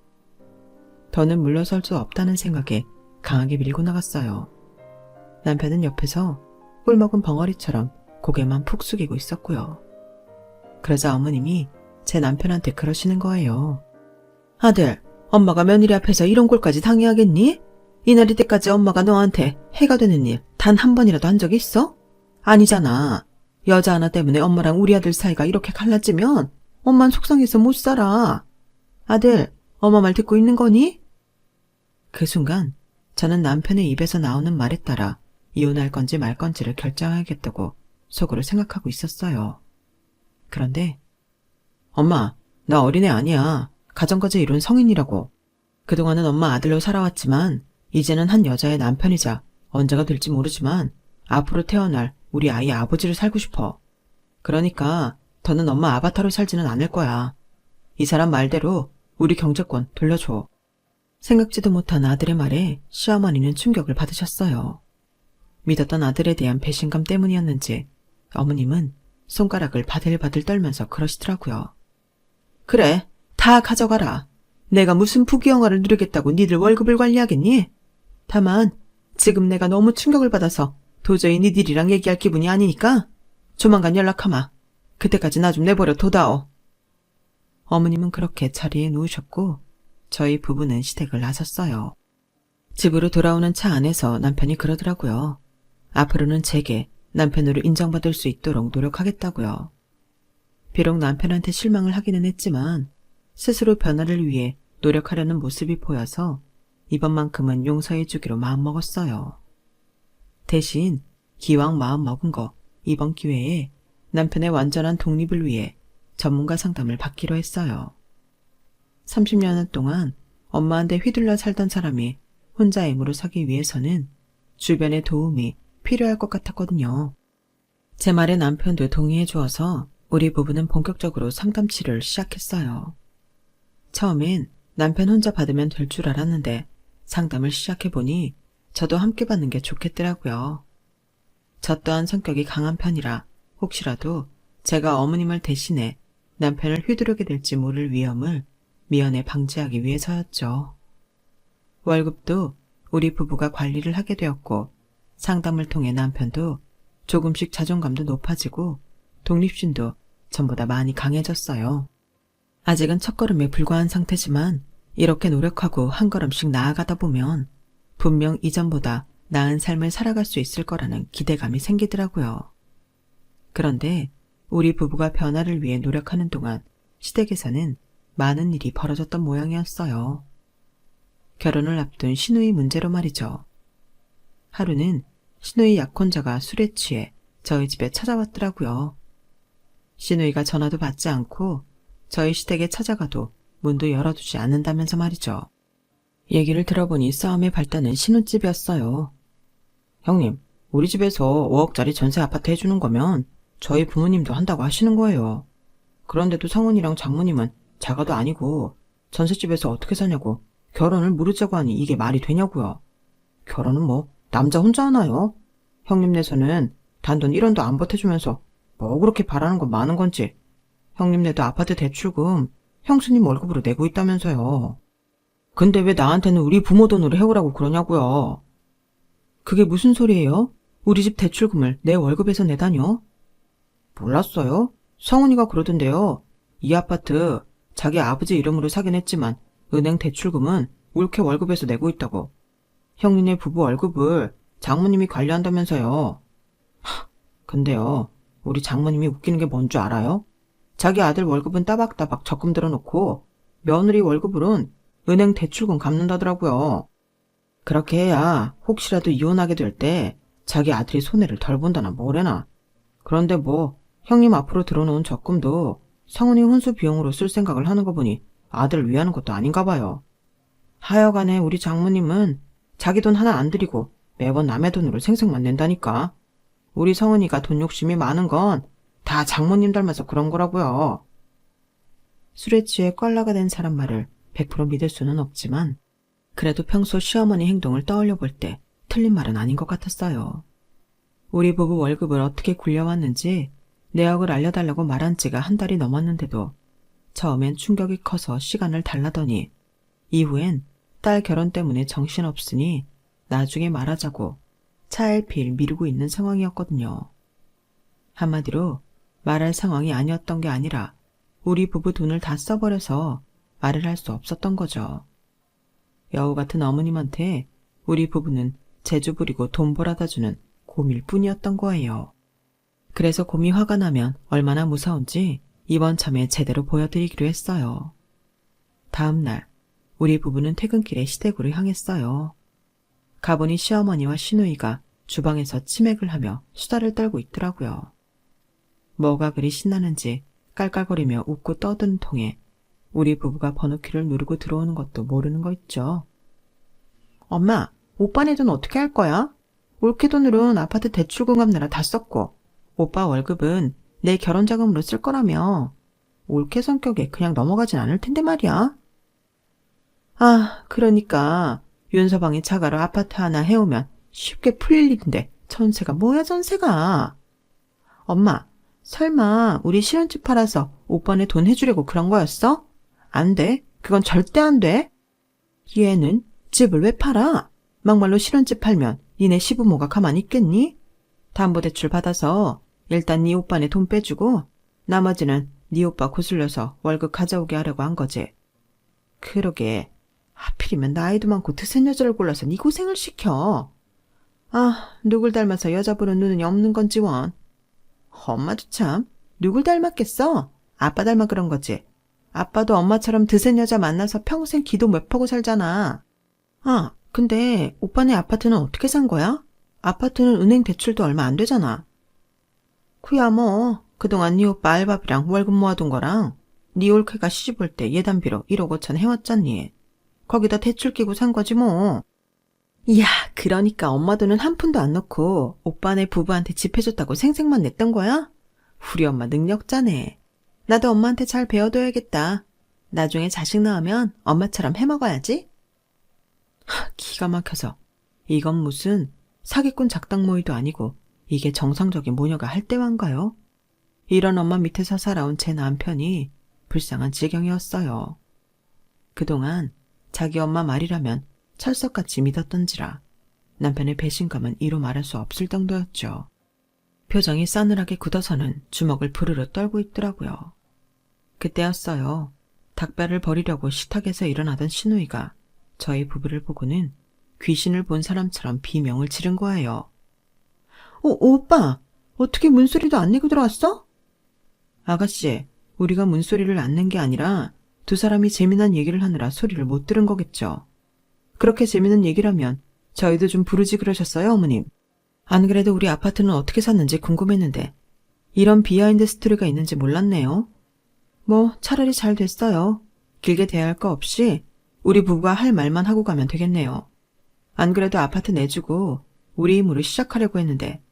S1: 더는 물러설 수 없다는 생각에 강하게 밀고 나갔어요. 남편은 옆에서 꿀먹은 벙어리처럼 고개만 푹 숙이고 있었고요. 그러자 어머님이 제 남편한테 그러시는 거예요. 아들, 엄마가 며느리 앞에서 이런 꼴까지 당해야겠니? 이날 이때까지 엄마가 너한테 해가 되는 일 단 한 번이라도 한 적 있어? 아니잖아. 여자 하나 때문에 엄마랑 우리 아들 사이가 이렇게 갈라지면 엄만 속상해서 못 살아. 아들, 엄마 말 듣고 있는 거니? 그 순간 저는 남편의 입에서 나오는 말에 따라 이혼할 건지 말 건지를 결정하겠다고 속으로 생각하고 있었어요. 그런데 엄마, 나 어린애 아니야. 가정까지 이룬 성인이라고. 그동안은 엄마 아들로 살아왔지만 이제는 한 여자의 남편이자 언제가 될지 모르지만 앞으로 태어날 우리 아이의 아버지를 살고 싶어. 그러니까 더는 엄마 아바타로 살지는 않을 거야. 이 사람 말대로 우리 경제권 돌려줘. 생각지도 못한 아들의 말에 시어머니는 충격을 받으셨어요. 믿었던 아들에 대한 배신감 때문이었는지 어머님은 손가락을 바들바들 떨면서 그러시더라고요. 그래, 다 가져가라. 내가 무슨 부귀영화를 누리겠다고 니들 월급을 관리하겠니? 다만 지금 내가 너무 충격을 받아서 도저히 니들이랑 얘기할 기분이 아니니까 조만간 연락하마. 그때까지 나 좀 내버려 둬다오. 어머님은 그렇게 자리에 누우셨고 저희 부부는 시댁을 나섰어요. 집으로 돌아오는 차 안에서 남편이 그러더라고요. 앞으로는 제게 남편으로 인정받을 수 있도록 노력하겠다고요. 비록 남편한테 실망을 하기는 했지만 스스로 변화를 위해 노력하려는 모습이 보여서 이번만큼은 용서해 주기로 마음먹었어요. 대신 기왕 마음먹은 거 이번 기회에 남편의 완전한 독립을 위해 전문가 상담을 받기로 했어요. 30년 동안 엄마한테 휘둘러 살던 사람이 혼자 애무로 서기 위해서는 주변의 도움이 필요할 것 같았거든요. 제 말에 남편도 동의해 주어서 우리 부부는 본격적으로 상담치를 시작했어요. 처음엔 남편 혼자 받으면 될 줄 알았는데 상담을 시작해보니 저도 함께 받는 게 좋겠더라고요. 저 또한 성격이 강한 편이라 혹시라도 제가 어머님을 대신해 남편을 휘두르게 될지 모를 위험을 미연에 방지하기 위해서였죠. 월급도 우리 부부가 관리를 하게 되었고 상담을 통해 남편도 조금씩 자존감도 높아지고 독립심도 전보다 많이 강해졌어요. 아직은 첫걸음에 불과한 상태지만 이렇게 노력하고 한 걸음씩 나아가다 보면 분명 이전보다 나은 삶을 살아갈 수 있을 거라는 기대감이 생기더라고요. 그런데 우리 부부가 변화를 위해 노력하는 동안 시댁에서는 많은 일이 벌어졌던 모양이었어요. 결혼을 앞둔 시누이 문제로 말이죠. 하루는 시누이 약혼자가 술에 취해 저희 집에 찾아왔더라고요. 시누이가 전화도 받지 않고 저희 시댁에 찾아가도 문도 열어두지 않는다면서 말이죠. 얘기를 들어보니 싸움의 발단은 신혼집이었어요. 형님, 우리 집에서 5억짜리 전세 아파트 해주는 거면 저희 부모님도 한다고 하시는 거예요. 그런데도 성훈이랑 장모님은 자가도 아니고 전셋집에서 어떻게 사냐고 결혼을 무르자고 하니 이게 말이 되냐고요. 결혼은 뭐 남자 혼자 하나요? 형님네서는 단돈 1원도 안 보태주면서 뭐 그렇게 바라는 건 많은 건지. 형님네도 아파트 대출금 형수님 월급으로 내고 있다면서요. 근데 왜 나한테는 우리 부모 돈으로 해오라고 그러냐고요. 그게 무슨 소리예요? 우리 집 대출금을 내 월급에서 내다뇨? 몰랐어요? 성훈이가 그러던데요. 이 아파트 자기 아버지 이름으로 사긴 했지만 은행 대출금은 올케 월급에서 내고 있다고. 형님네 부부 월급을 장모님이 관리한다면서요. 근데요, 우리 장모님이 웃기는 게 뭔 줄 알아요? 자기 아들 월급은 따박따박 적금 들어놓고 며느리 월급으론 은행 대출금 갚는다더라고요. 그렇게 해야 혹시라도 이혼하게 될 때 자기 아들이 손해를 덜 본다나 뭐래나. 그런데 뭐 형님 앞으로 들어놓은 적금도 성은이 혼수 비용으로 쓸 생각을 하는 거 보니 아들을 위하는 것도 아닌가 봐요. 하여간에 우리 장모님은 자기 돈 하나 안 들이고 매번 남의 돈으로 생색만 낸다니까. 우리 성은이가 돈 욕심이 많은 건 다 장모님 닮아서 그런 거라고요. 술에 취해 꽐라가 된 사람 말을 100% 믿을 수는 없지만 그래도 평소 시어머니 행동을 떠올려 볼 때 틀린 말은 아닌 것 같았어요. 우리 부부 월급을 어떻게 굴려왔는지 내역을 알려달라고 말한 지가 한 달이 넘었는데도 처음엔 충격이 커서 시간을 달라더니 이후엔 딸 결혼 때문에 정신없으니 나중에 말하자고 차일피일 미루고 있는 상황이었거든요. 한마디로 말할 상황이 아니었던 게 아니라 우리 부부 돈을 다 써버려서 말을 할 수 없었던 거죠. 여우 같은 어머님한테 우리 부부는 재주 부리고 돈 벌어다 주는 곰일 뿐이었던 거예요. 그래서 곰이 화가 나면 얼마나 무서운지 이번 참에 제대로 보여드리기로 했어요. 다음 날 우리 부부는 퇴근길에 시댁으로 향했어요. 가보니 시어머니와 시누이가 주방에서 치맥을 하며 수다를 떨고 있더라고요. 뭐가 그리 신나는지 깔깔거리며 웃고 떠드는 통에 우리 부부가 번호키를 누르고 들어오는 것도 모르는 거 있죠. 엄마, 오빠네 돈 어떻게 할 거야? 올케 돈으로는 아파트 대출금 갚느라 다 썼고 오빠 월급은 내 결혼자금으로 쓸 거라며. 올케 성격에 그냥 넘어가진 않을 텐데 말이야. 아, 그러니까 윤서방이 자가로 아파트 하나 해오면 쉽게 풀릴 일인데 전세가 뭐야 전세가. 엄마, 설마 우리 실혼집 팔아서 오빠네 돈 해주려고 그런 거였어? 안 돼. 그건 절대 안 돼. 얘는 집을 왜 팔아? 막말로 실혼집 팔면 니네 시부모가 가만히 있겠니? 담보대출 받아서 일단 네 오빠네 돈 빼주고 나머지는 네 오빠 구슬려서 월급 가져오게 하려고 한 거지. 그러게. 하필이면 나이도 많고 드센 여자를 골라서 네 고생을 시켜. 아, 누굴 닮아서 여자 보는 눈이 없는 건지 원. 엄마도 참, 누굴 닮았겠어? 아빠 닮아 그런 거지. 아빠도 엄마처럼 드센 여자 만나서 평생 기도 못 펴고 살잖아. 아, 근데 오빠네 아파트는 어떻게 산 거야? 아파트는 은행 대출도 얼마 안 되잖아. 그야 뭐 그동안 네 오빠 알바비랑 월급 모아둔 거랑 네 올케가 시집 올 때 예단비로 1억 5천 해왔잖니. 거기다 대출 끼고 산 거지 뭐. 이야, 그러니까 엄마 돈은 한 푼도 안 넣고 오빠네 부부한테 집 해줬다고 생색만 냈던 거야? 우리 엄마 능력자네. 나도 엄마한테 잘 배워둬야겠다. 나중에 자식 낳으면 엄마처럼 해먹어야지. 기가 막혀서 이건 무슨 사기꾼 작당 모의도 아니고 이게 정상적인 모녀가 할 때만가요? 이런 엄마 밑에서 살아온 제 남편이 불쌍한 지경이었어요. 그동안 자기 엄마 말이라면 철석같이 믿었던지라 남편의 배신감은 이루 말할 수 없을 정도였죠. 표정이 싸늘하게 굳어서는 주먹을 부르르 떨고 있더라고요. 그때였어요. 닭발을 버리려고 식탁에서 일어나던 시누이가 저희 부부를 보고는 귀신을 본 사람처럼 비명을 지른 거예요. 오빠, 어떻게 문소리도 안 내고 들어왔어? 아가씨, 우리가 문소리를 안 낸 게 아니라 두 사람이 재미난 얘기를 하느라 소리를 못 들은 거겠죠. 그렇게 재미난 얘기라면 저희도 좀 부르지 그러셨어요, 어머님. 안 그래도 우리 아파트는 어떻게 샀는지 궁금했는데 이런 비하인드 스토리가 있는지 몰랐네요. 뭐 차라리 잘 됐어요. 길게 대화할 거 없이 우리 부부가 할 말만 하고 가면 되겠네요. 안 그래도 아파트 내주고 우리 힘으로 시작하려고 했는데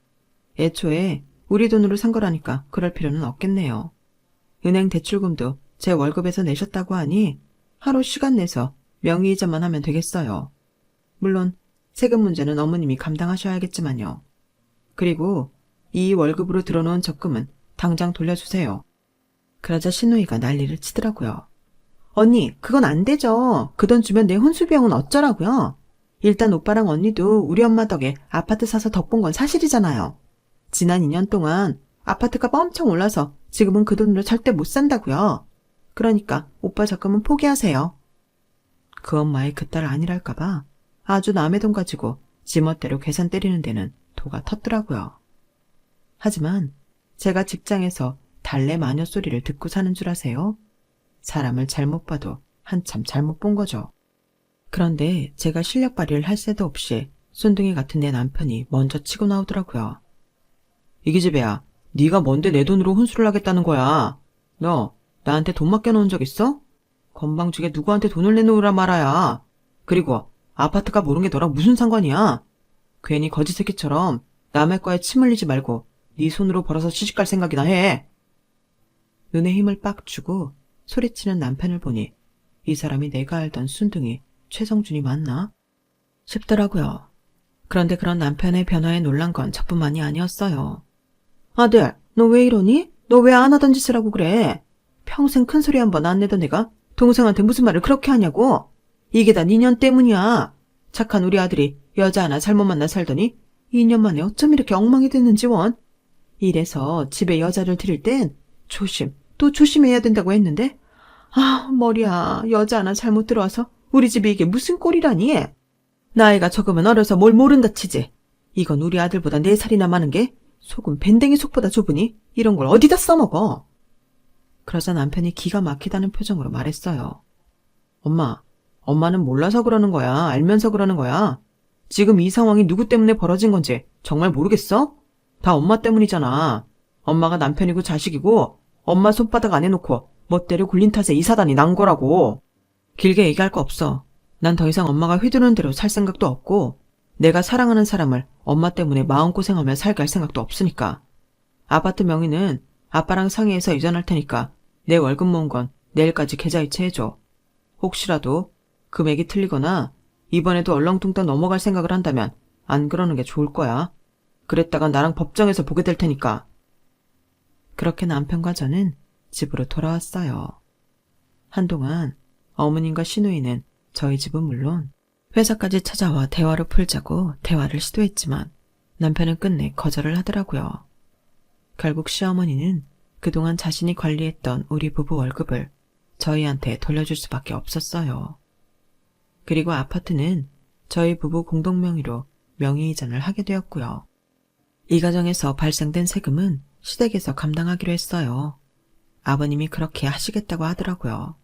S1: 애초에 우리 돈으로 산 거라니까 그럴 필요는 없겠네요. 은행 대출금도 제 월급에서 내셨다고 하니 하루 시간 내서 명의이자만 하면 되겠어요. 물론 세금 문제는 어머님이 감당하셔야겠지만요. 그리고 이 월급으로 들어놓은 적금은 당장 돌려주세요. 그러자 시누이가 난리를 치더라고요. 언니, 그건 안 되죠. 그 돈 주면 내 혼수비용은 어쩌라고요? 일단 오빠랑 언니도 우리 엄마 덕에 아파트 사서 덕본 건 사실이잖아요. 지난 2년 동안 아파트값 엄청 올라서 지금은 그 돈으로 절대 못 산다고요. 그러니까 오빠 적금은 포기하세요. 그 엄마의 그 딸 아니랄까봐 아주 남의 돈 가지고 지멋대로 계산 때리는 데는 도가 텄더라고요. 하지만 제가 직장에서 달래 마녀 소리를 듣고 사는 줄 아세요? 사람을 잘못 봐도 한참 잘못 본 거죠. 그런데 제가 실력 발휘를 할 새도 없이 쏜둥이 같은 내 남편이 먼저 치고 나오더라고요. 이기집애야, 네가 뭔데 내 돈으로 혼수를 하겠다는 거야? 너 나한테 돈 맡겨놓은 적 있어? 건방지게 누구한테 돈을 내놓으라 말아야. 그리고 아파트가 모른 게 너랑 무슨 상관이야? 괜히 거지 새끼처럼 남의 거에 침 흘리지 말고 네 손으로 벌어서 시집갈 생각이나 해. 눈에 힘을 빡 주고 소리치는 남편을 보니 이 사람이 내가 알던 순둥이 최성준이 맞나 싶더라고요. 그런데 그런 남편의 변화에 놀란 건 저뿐만이 아니었어요. 아들, 너 왜 이러니? 너 왜 안 하던 짓을 하고 그래? 평생 큰 소리 한 번 안 내던 애가 동생한테 무슨 말을 그렇게 하냐고? 이게 다 니년 때문이야. 착한 우리 아들이 여자 하나 잘못 만나 살더니 2년 만에 어쩜 이렇게 엉망이 됐는지 원. 이래서 집에 여자를 들일 땐 조심, 또 조심해야 된다고 했는데 아, 머리야. 여자 하나 잘못 들어와서 우리 집이 이게 무슨 꼴이라니? 나이가 적으면 어려서 뭘 모른다 치지. 이건 우리 아들보다 4살이나 많은 게 속은 밴댕이 속보다 좁으니 이런 걸 어디다 써먹어. 그러자 남편이 기가 막히다는 표정으로 말했어요. 엄마는 몰라서 그러는 거야? 알면서 그러는 거야? 지금 이 상황이 누구 때문에 벌어진 건지 정말 모르겠어? 다 엄마 때문이잖아. 엄마가 남편이고 자식이고 엄마 손바닥 안에 놓고 멋대로 굴린 탓에 이 사단이 난 거라고. 길게 얘기할 거 없어. 난 더 이상 엄마가 휘두르는 대로 살 생각도 없고 내가 사랑하는 사람을 엄마 때문에 마음고생하며 살게 할 생각도 없으니까. 아파트 명의는 아빠랑 상의해서 이전할 테니까 내 월급 모은 건 내일까지 계좌이체 해줘. 혹시라도 금액이 틀리거나 이번에도 얼렁뚱땅 넘어갈 생각을 한다면 안 그러는 게 좋을 거야. 그랬다가 나랑 법정에서 보게 될 테니까. 그렇게 남편과 저는 집으로 돌아왔어요. 한동안 어머님과 시누이는 저희 집은 물론 회사까지 찾아와 대화를 풀자고 대화를 시도했지만 남편은 끝내 거절을 하더라고요. 결국 시어머니는 그동안 자신이 관리했던 우리 부부 월급을 저희한테 돌려줄 수밖에 없었어요. 그리고 아파트는 저희 부부 공동명의로 명의이전을 하게 되었고요. 이 과정에서 발생된 세금은 시댁에서 감당하기로 했어요. 아버님이 그렇게 하시겠다고 하더라고요.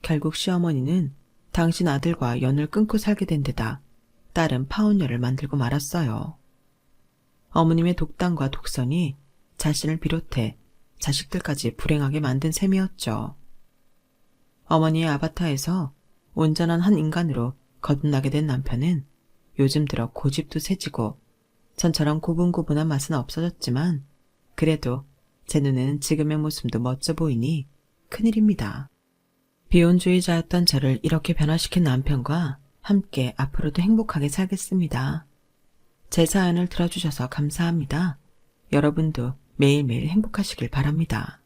S1: 결국 시어머니는 당신 아들과 연을 끊고 살게 된 데다 딸은 파혼녀를 만들고 말았어요. 어머님의 독단과 독선이 자신을 비롯해 자식들까지 불행하게 만든 셈이었죠. 어머니의 아바타에서 온전한 한 인간으로 거듭나게 된 남편은 요즘 들어 고집도 세지고 전처럼 고분고분한 맛은 없어졌지만 그래도 제 눈에는 지금의 모습도 멋져 보이니 큰일입니다. 비혼주의자였던 저를 이렇게 변화시킨 남편과 함께 앞으로도 행복하게 살겠습니다. 제 사연을 들어주셔서 감사합니다. 여러분도 매일매일 행복하시길 바랍니다.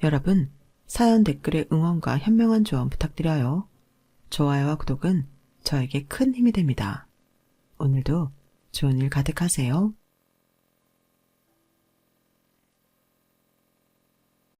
S1: 여러분, 사연 댓글에 응원과 현명한 조언 부탁드려요. 좋아요와 구독은 저에게 큰 힘이 됩니다. 오늘도 좋은 일 가득하세요.